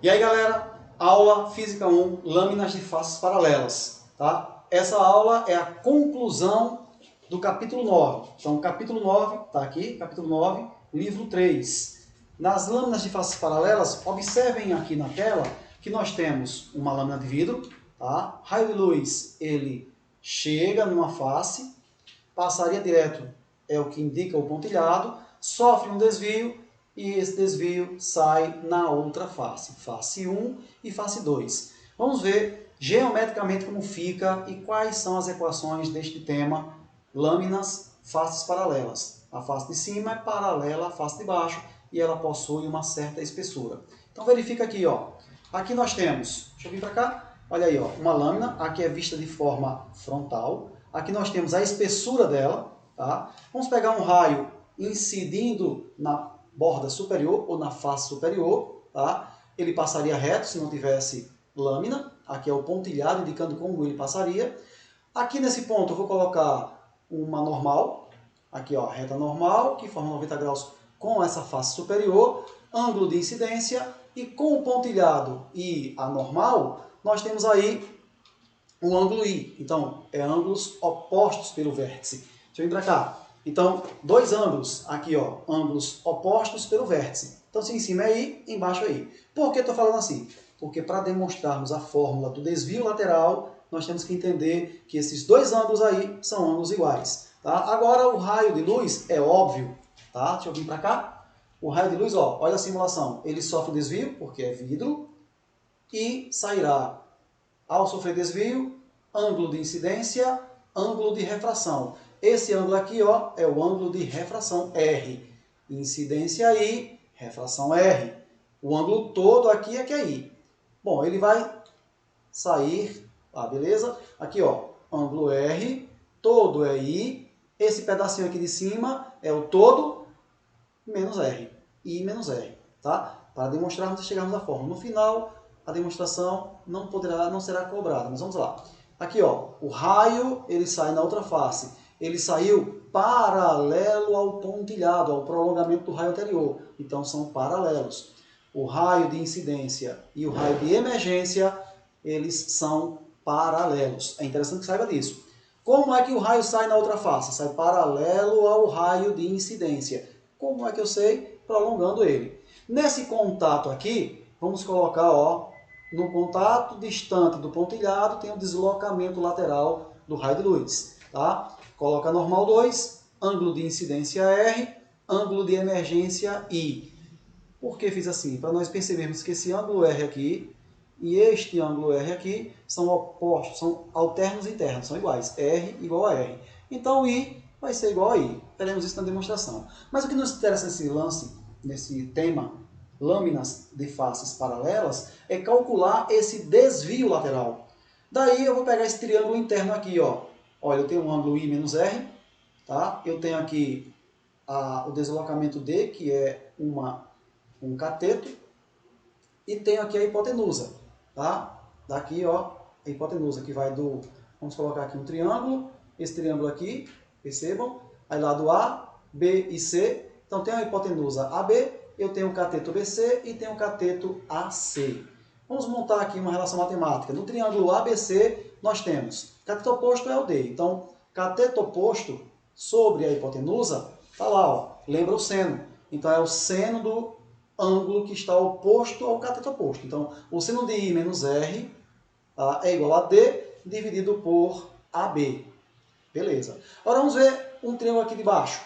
E aí galera, aula Física 1, lâminas de faces paralelas, tá? Essa aula é a conclusão do capítulo 9. Então, capítulo 9, tá aqui, capítulo 9, livro 3. Nas lâminas de faces paralelas, observem aqui na tela que nós temos uma lâmina de vidro, tá? Raio de luz, ele chega numa face, passaria direto, é o que indica o pontilhado, sofre um desvio, e esse desvio sai na outra face, face 1 e face 2. Vamos ver geometricamente como fica e quais são as equações deste tema, lâminas, faces paralelas. A face de cima é paralela à face de baixo e ela possui uma certa espessura. Então verifica aqui, ó. Aqui nós temos, deixa eu vir para cá, olha aí, ó, uma lâmina, aqui é vista de forma frontal. Aqui nós temos a espessura dela, tá? Vamos pegar um raio incidindo na borda superior ou na face superior, tá? Ele passaria reto se não tivesse lâmina. Aqui é o pontilhado indicando como ele passaria. Aqui nesse ponto eu vou colocar uma normal, aqui ó, reta normal, que forma 90 graus com essa face superior, ângulo de incidência, e com o pontilhado e a normal, nós temos aí o ângulo I. Então, é ângulos opostos pelo vértice. Deixa eu vir para cá. Então, dois ângulos aqui, ó, ângulos opostos pelo vértice. Então, se em cima é I, embaixo é I. Por que estou falando assim? Porque para demonstrarmos a fórmula do desvio lateral, nós temos que entender que esses dois ângulos aí são ângulos iguais. Tá? Agora, o raio de luz é óbvio. Tá? Deixa eu vir para cá. O raio de luz, ó, olha a simulação. Ele sofre desvio, porque é vidro, e sairá, ao sofrer desvio, ângulo de incidência, ângulo de refração. Esse ângulo aqui, ó, é o ângulo de refração R. Incidência I, refração R. O ângulo todo aqui é que é I. Bom, ele vai sair, tá, beleza? Aqui, ó, ângulo R, todo é I. Esse pedacinho aqui de cima é o todo menos R. I menos R, tá? Para demonstrarmos e chegarmos à fórmula. No final, a demonstração não será cobrada, mas vamos lá. Aqui, ó, o raio, ele sai na outra face. Ele saiu paralelo ao pontilhado, ao prolongamento do raio anterior. Então, são paralelos. O raio de incidência e o raio de emergência, eles são paralelos. É interessante que saiba disso. Como é que o raio sai na outra face? Sai paralelo ao raio de incidência. Como é que eu sei? Prolongando ele. Nesse contato aqui, vamos colocar, ó, no contato distante do pontilhado, tem o deslocamento lateral do raio de luz. Tá? Coloca normal 2, ângulo de incidência R, ângulo de emergência I. Por que fiz assim? Para nós percebermos que esse ângulo R aqui e este ângulo R aqui são opostos, são alternos internos, são iguais. R igual a R. Então, I vai ser igual a I. Teremos isso na demonstração. Mas o que nos interessa nesse lance, nesse tema, lâminas de faces paralelas, é calcular esse desvio lateral. Daí eu vou pegar esse triângulo interno aqui, ó. Olha, eu tenho um ângulo I menos R, tá? Eu tenho aqui o deslocamento D, que é um cateto, e tenho aqui a hipotenusa, tá? Daqui, ó, a hipotenusa que vai do... Vamos colocar aqui um triângulo, esse triângulo aqui, percebam, aí lado A, B e C. Então, tem a hipotenusa AB, eu tenho o cateto BC e tenho o cateto AC. Vamos montar aqui uma relação matemática. No triângulo ABC, nós temos cateto oposto é o D. Então, cateto oposto sobre a hipotenusa, tá lá, ó, lembra o seno. Então, é o seno do ângulo que está oposto ao cateto oposto. Então, o seno de I menos R, tá, é igual a D dividido por AB. Beleza. Agora vamos ver um triângulo aqui de baixo.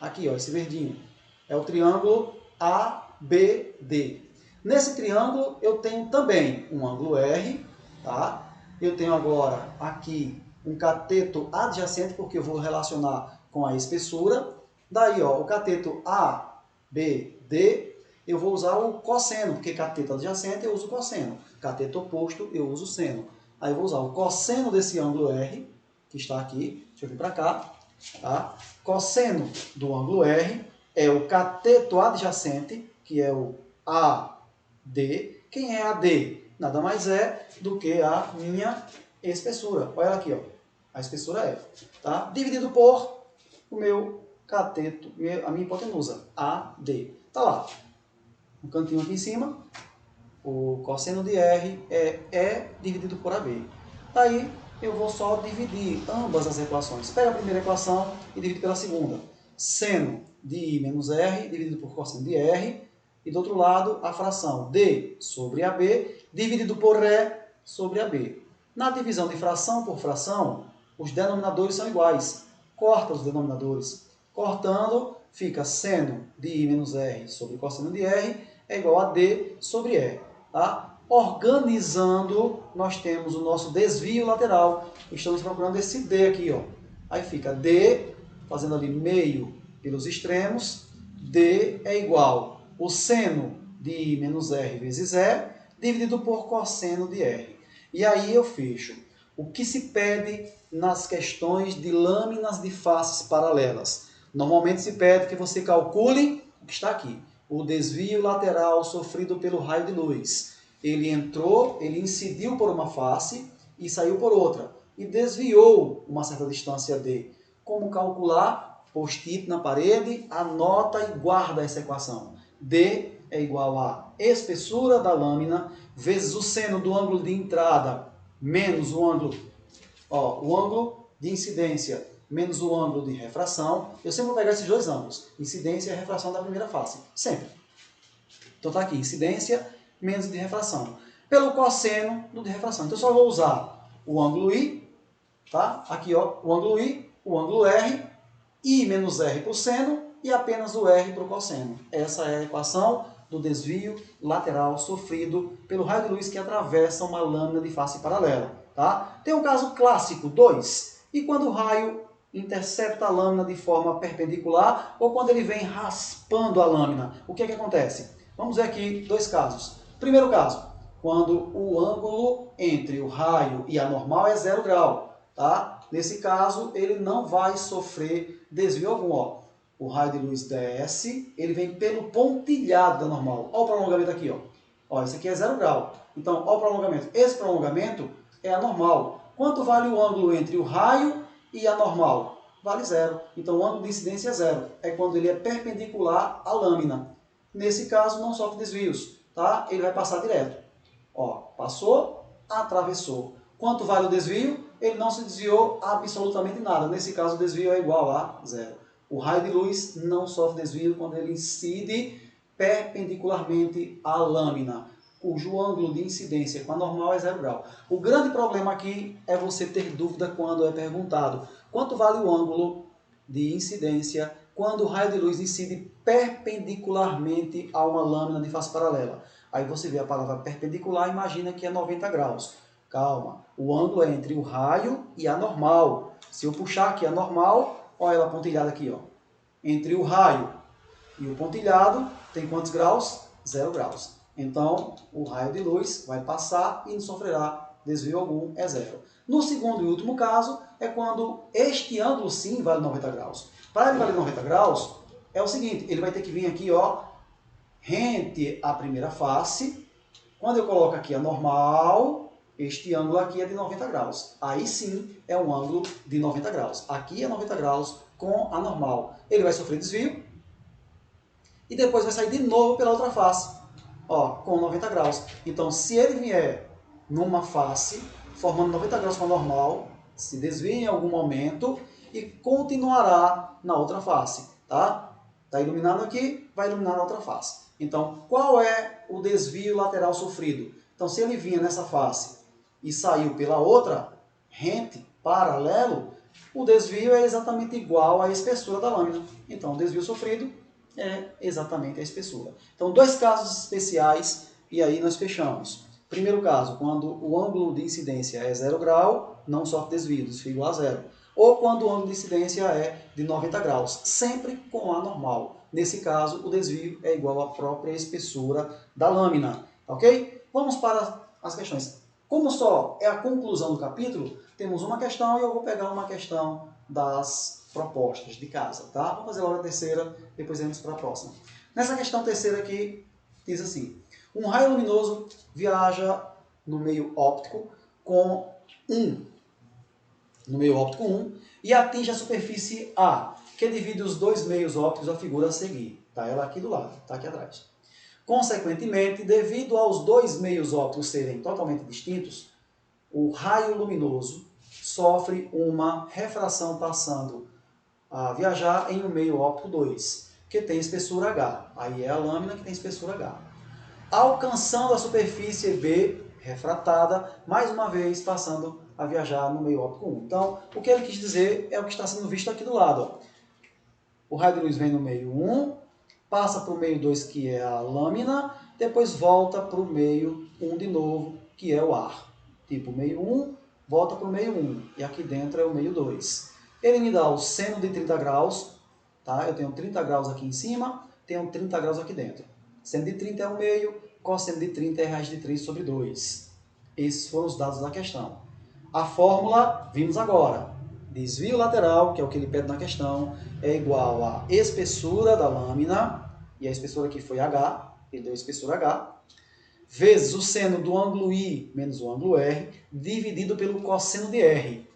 Aqui, ó, esse verdinho. É o triângulo ABD. Nesse triângulo eu tenho também um ângulo R, tá? Eu tenho agora aqui um cateto adjacente, porque eu vou relacionar com a espessura. Daí, ó, o cateto ABD, eu vou usar o cosseno, porque cateto adjacente eu uso cosseno. Cateto oposto eu uso seno. Aí eu vou usar o cosseno desse ângulo R, que está aqui. Deixa eu vir para cá. Tá? Cosseno do ângulo R é o cateto adjacente, que é o AD. Quem é AD? Nada mais é do que a minha espessura. Olha aqui, ó. A espessura é F. Tá? Dividido por o meu cateto, a minha hipotenusa, AD. Tá lá. Um cantinho aqui em cima. O cosseno de R é E dividido por AB. Aí eu vou só dividir ambas as equações. Pega a primeira equação e divide pela segunda. Seno de I menos R dividido por cosseno de R. E do outro lado, a fração D sobre AB dividido por E sobre AB. Na divisão de fração por fração, os denominadores são iguais. Corta os denominadores. Cortando, fica seno de I menos R sobre cosseno de R é igual a D sobre E. Tá? Organizando, nós temos o nosso desvio lateral. Estamos procurando esse D aqui. Ó. Aí fica D, fazendo ali meio pelos extremos. D é igual o seno de I menos R vezes E, dividido por cosseno de R. E aí eu fecho. O que se pede nas questões de lâminas de faces paralelas? Normalmente se pede que você calcule o que está aqui. O desvio lateral sofrido pelo raio de luz. Ele entrou, ele incidiu por uma face e saiu por outra. E desviou uma certa distância D. Como calcular? Post-it na parede, anota e guarda essa equação. D é igual a espessura da lâmina vezes o seno do ângulo de entrada menos o ângulo de incidência menos o ângulo de refração. Eu sempre vou pegar esses dois ângulos, incidência e refração da primeira face, sempre. Então está aqui, incidência menos de refração, pelo cosseno do de refração. Então eu só vou usar o ângulo I, tá? Aqui ó, o ângulo I, o ângulo R, I menos R para o seno e apenas o R para o cosseno. Essa é a equação do desvio lateral sofrido pelo raio de luz que atravessa uma lâmina de face paralela. Tá? Tem um caso clássico, 2. E quando o raio intercepta a lâmina de forma perpendicular ou quando ele vem raspando a lâmina, o que é que acontece? Vamos ver aqui dois casos. Primeiro caso, quando o ângulo entre o raio e a normal é 0 grau. Tá? Nesse caso, ele não vai sofrer desvio algum. Ó. O raio de luz desce, ele vem pelo pontilhado da normal. Olha o prolongamento aqui. Ó, esse aqui é 0 grau. Então, olha o prolongamento. Esse prolongamento é a normal. Quanto vale o ângulo entre o raio e a normal? Vale 0. Então, o ângulo de incidência é 0. É quando ele é perpendicular à lâmina. Nesse caso, não sofre desvios. Tá? Ele vai passar direto. Ó, passou, atravessou. Quanto vale o desvio? Ele não se desviou absolutamente nada. Nesse caso, o desvio é igual a 0. O raio de luz não sofre desvio quando ele incide perpendicularmente à lâmina, cujo ângulo de incidência com a normal é 0 grau. O grande problema aqui é você ter dúvida quando é perguntado quanto vale o ângulo de incidência quando o raio de luz incide perpendicularmente a uma lâmina de face paralela. Aí você vê a palavra perpendicular, imagina que é 90 graus. Calma, o ângulo é entre o raio e a normal. Se eu puxar aqui a normal, olha ela pontilhada aqui, ó. Entre o raio e o pontilhado, tem quantos graus? 0 graus. Então, o raio de luz vai passar e não sofrerá desvio algum, é 0. No segundo e último caso, é quando este ângulo sim vale 90 graus. Para ele valer 90 graus, é o seguinte, ele vai ter que vir aqui, ó, rente à primeira face. Quando eu coloco aqui a normal, este ângulo aqui é de 90 graus. Aí sim é um ângulo de 90 graus. Aqui é 90 graus com a normal. Ele vai sofrer desvio e depois vai sair de novo pela outra face, ó, com 90 graus. Então, se ele vier numa face, formando 90 graus com a normal, se desvia em algum momento e continuará na outra face. Tá? Está iluminado aqui, vai iluminar na outra face. Então, qual é o desvio lateral sofrido? Então, se ele vinha nessa face e saiu pela outra, rente, paralelo, o desvio é exatamente igual à espessura da lâmina. Então, o desvio sofrido é exatamente a espessura. Então, dois casos especiais e aí nós fechamos. Primeiro caso, quando o ângulo de incidência é 0 grau, não sofre desvio, desvio igual a 0. Ou quando o ângulo de incidência é de 90 graus, sempre com a normal. Nesse caso, o desvio é igual à própria espessura da lâmina. Ok? Vamos para as questões. Como só é a conclusão do capítulo, temos uma questão e eu vou pegar uma questão das propostas de casa. Tá? Vamos fazer logo a terceira, depois vamos para a próxima. Nessa questão terceira aqui, diz assim: um raio luminoso viaja no meio óptico com 1 e atinge a superfície A, que divide os dois meios ópticos da figura a seguir. Tá ela aqui do lado, tá aqui atrás. Consequentemente, devido aos dois meios ópticos serem totalmente distintos, o raio luminoso sofre uma refração passando a viajar em um meio óptico 2, que tem espessura H. Aí é a lâmina que tem espessura H. Alcançando a superfície B refratada, mais uma vez passando a viajar no meio óptico 1. Então, o que ele quis dizer é o que está sendo visto aqui do lado. Ó. O raio de luz vem no meio 1, passa para o meio 2, que é a lâmina, depois volta para o meio 1 de novo, que é o ar. Tipo, meio 1, volta para o meio 1, e aqui dentro é o meio 2. Ele me dá o seno de 30 graus, tá? Eu tenho 30 graus aqui em cima, tenho 30 graus aqui dentro. Seno de 30 é 1 meio, cosseno de 30 é raiz de 3 sobre 2. Esses foram os dados da questão. A fórmula, vimos agora. Desvio lateral, que é o que ele pede na questão, é igual à espessura da lâmina, e a espessura aqui foi H, ele deu a espessura H, vezes o seno do ângulo I menos o ângulo R, dividido pelo cosseno de R.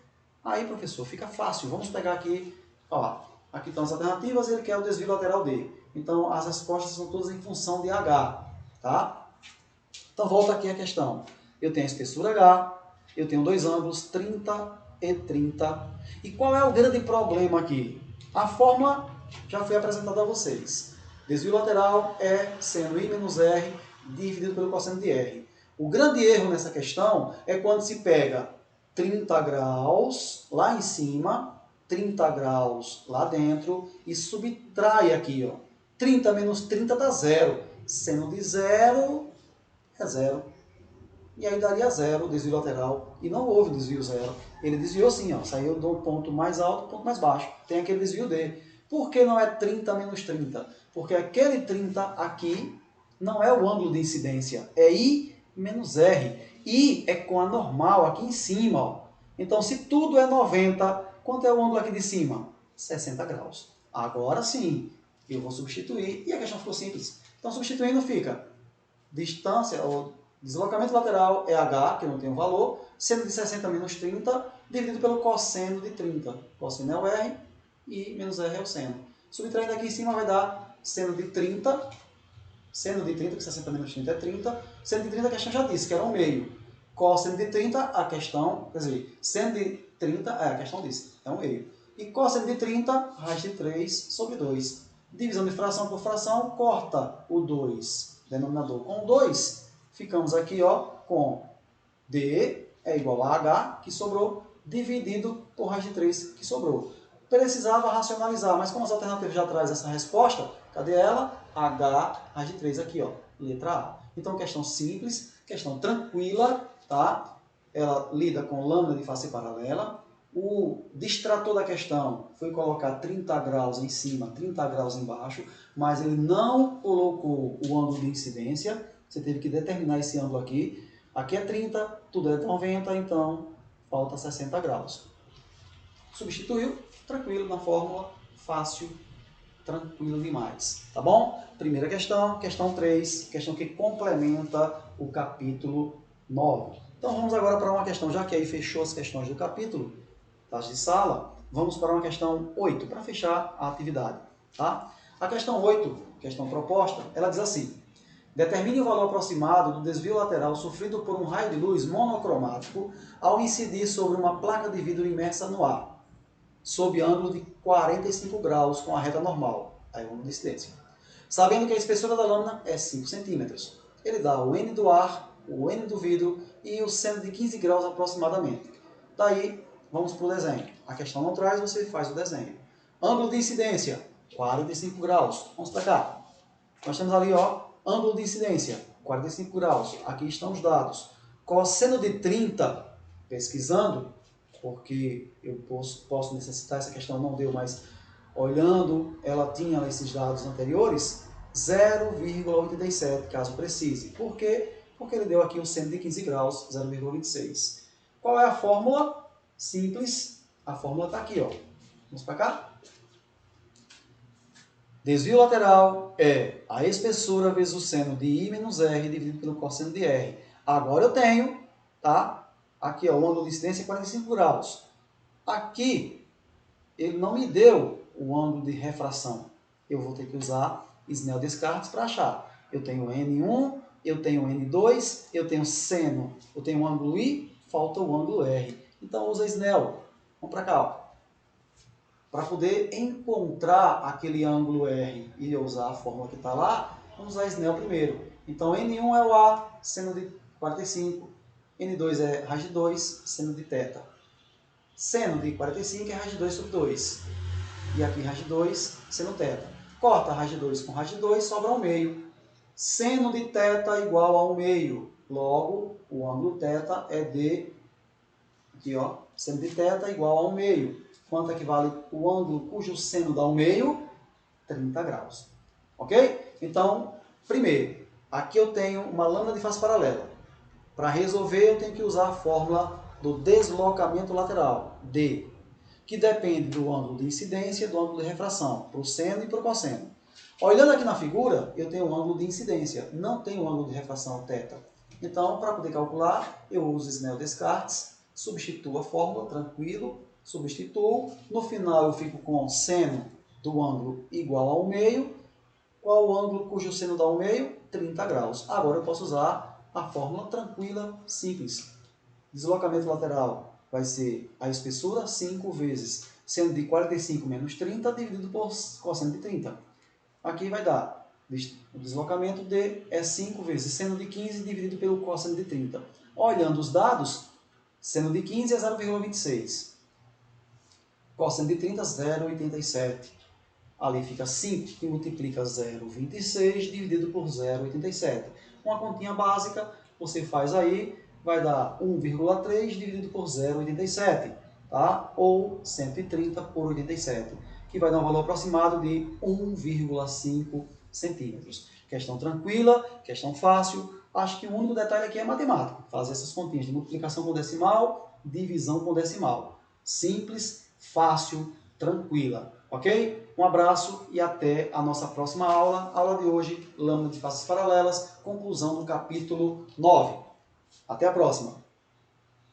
Aí, professor, fica fácil. Vamos pegar aqui, ó, aqui estão as alternativas, ele quer o desvio lateral D. Então, as respostas são todas em função de H, tá? Então, volta aqui a questão. Eu tenho a espessura H, eu tenho dois ângulos, 30 e 30. E qual é o grande problema aqui? A fórmula já foi apresentada a vocês. Desvio lateral é seno I menos R dividido pelo cosseno de R. O grande erro nessa questão é quando se pega 30 graus lá em cima, 30 graus lá dentro e subtrai aqui, ó. 30 menos 30 dá zero. Seno de zero é zero. E aí daria zero o desvio lateral. E não houve desvio zero. Ele desviou assim, ó, saiu do ponto mais alto para o ponto mais baixo. Tem aquele desvio D. Por que não é 30 menos 30? Porque aquele 30 aqui não é o ângulo de incidência, é I menos R. I é com a normal aqui em cima. Ó. Então, se tudo é 90, quanto é o ângulo aqui de cima? 60 graus. Agora sim, eu vou substituir e a questão ficou simples. Então, substituindo fica distância, ou deslocamento lateral é H, que não tem um valor, seno de 60 menos 30, dividido pelo cosseno de 30. Cosseno é o R e menos R é o seno. Subtraindo aqui em cima vai dar seno de 30, que 60 menos 30 é 30, seno de 30 a questão já disse, que era 1 meio. Cosseno de 30, a questão, quer dizer, seno de 30, a questão disse, é 1 meio. E cosseno de 30, raiz de 3 sobre 2. Divisão de fração por fração, corta o 2, denominador com 2, ficamos aqui ó, com D é igual a H, que sobrou, dividido por raiz de 3, que sobrou. Precisava racionalizar, mas como as alternativas já trazem essa resposta, cadê ela? H, raiz de 3 aqui, ó, letra A. Então, questão simples, questão tranquila, tá? Ela lida com lâmina de face paralela. O distrator da questão foi colocar 30 graus em cima, 30 graus embaixo, mas ele não colocou o ângulo de incidência. Você teve que determinar esse ângulo aqui. Aqui é 30, tudo é 90, então falta 60 graus. Substituiu, tranquilo na fórmula, fácil, tranquilo demais. Tá bom? Primeira questão, questão 3, questão que complementa o capítulo 9. Então vamos agora para uma questão, já que aí fechou as questões do capítulo, tá, de sala, vamos para uma questão 8, para fechar a atividade. Tá? A questão 8, questão proposta, ela diz assim: determine o valor aproximado do desvio lateral sofrido por um raio de luz monocromático ao incidir sobre uma placa de vidro imersa no ar, sob ângulo de 45 graus com a reta normal, aí o ângulo de incidência. Sabendo que a espessura da lâmina é 5 centímetros. Ele dá o N do ar, o N do vidro e o seno de 15 graus aproximadamente. Daí, vamos para o desenho. A questão não traz, você faz o desenho. Ângulo de incidência, 45 graus. Vamos para cá. Nós temos ali, ó, ângulo de incidência, 45 graus. Aqui estão os dados. Cosseno de 30, pesquisando, porque eu posso necessitar, essa questão não deu, mas olhando, ela tinha esses dados anteriores, 0,87, caso precise. Por quê? Porque ele deu aqui um seno de 15 graus, 0,26. Qual é a fórmula? Simples, a fórmula está aqui, ó. Vamos para cá? Desvio lateral é a espessura vezes o seno de I menos R dividido pelo cosseno de R. Agora eu tenho, tá? Aqui, ó, o ângulo de incidência é 45 graus. Aqui, ele não me deu o ângulo de refração. Eu vou ter que usar Snell-Descartes para achar. Eu tenho N1, eu tenho N2, eu tenho seno, eu tenho o ângulo I, falta o ângulo R. Então usa Snell. Vamos para cá, ó. Para poder encontrar aquele ângulo R e eu usar a fórmula que está lá, vamos usar Snell primeiro. Então N1 é o A, seno de 45, N2 é raiz de 2, seno de θ. Seno de 45 é raiz de 2 sobre 2. E aqui raiz de 2, seno θ. Corta raiz de 2 com raiz de 2, sobra 1 meio. Seno de θ igual a 1 meio. Logo, o ângulo θ é de... Aqui, ó. Seno de θ igual a 1 meio. Quanto equivale o ângulo cujo seno dá 1 meio? 30 graus. Ok? Então, primeiro, aqui eu tenho uma lâmina de face paralela. Para resolver, eu tenho que usar a fórmula do deslocamento lateral, D, que depende do ângulo de incidência e do ângulo de refração, para o seno e para o cosseno. Olhando aqui na figura, eu tenho um ângulo de incidência, não tenho um ângulo de refração, θ. Então, para poder calcular, eu uso Snell-Descartes, substituo a fórmula, tranquilo, substituo. No final, eu fico com seno do ângulo igual a 1 meio. Qual o ângulo cujo seno dá 1 meio? 30 graus. Agora eu posso usar a fórmula tranquila, simples. Deslocamento lateral vai ser a espessura 5 vezes seno de 45 menos 30 dividido por cosseno de 30. Aqui vai dar, o deslocamento D é 5 vezes seno de 15 dividido pelo cosseno de 30. Olhando os dados, seno de 15 é 0,26. Cosseno de 30, 0,87. Ali fica 5, que multiplica 0,26 dividido por 0,87. Uma continha básica, você faz aí, vai dar 1,3 dividido por 0,87, tá? Ou 130 por 87, que vai dar um valor aproximado de 1,5 centímetros. Questão tranquila, questão fácil. Acho que o único detalhe aqui é matemático, fazer essas continhas de multiplicação com decimal, divisão com decimal. Simples, fácil, tranquila, ok? Um abraço e até a nossa próxima aula. Aula de hoje, lâmina de faces paralelas, conclusão do capítulo 9. Até a próxima!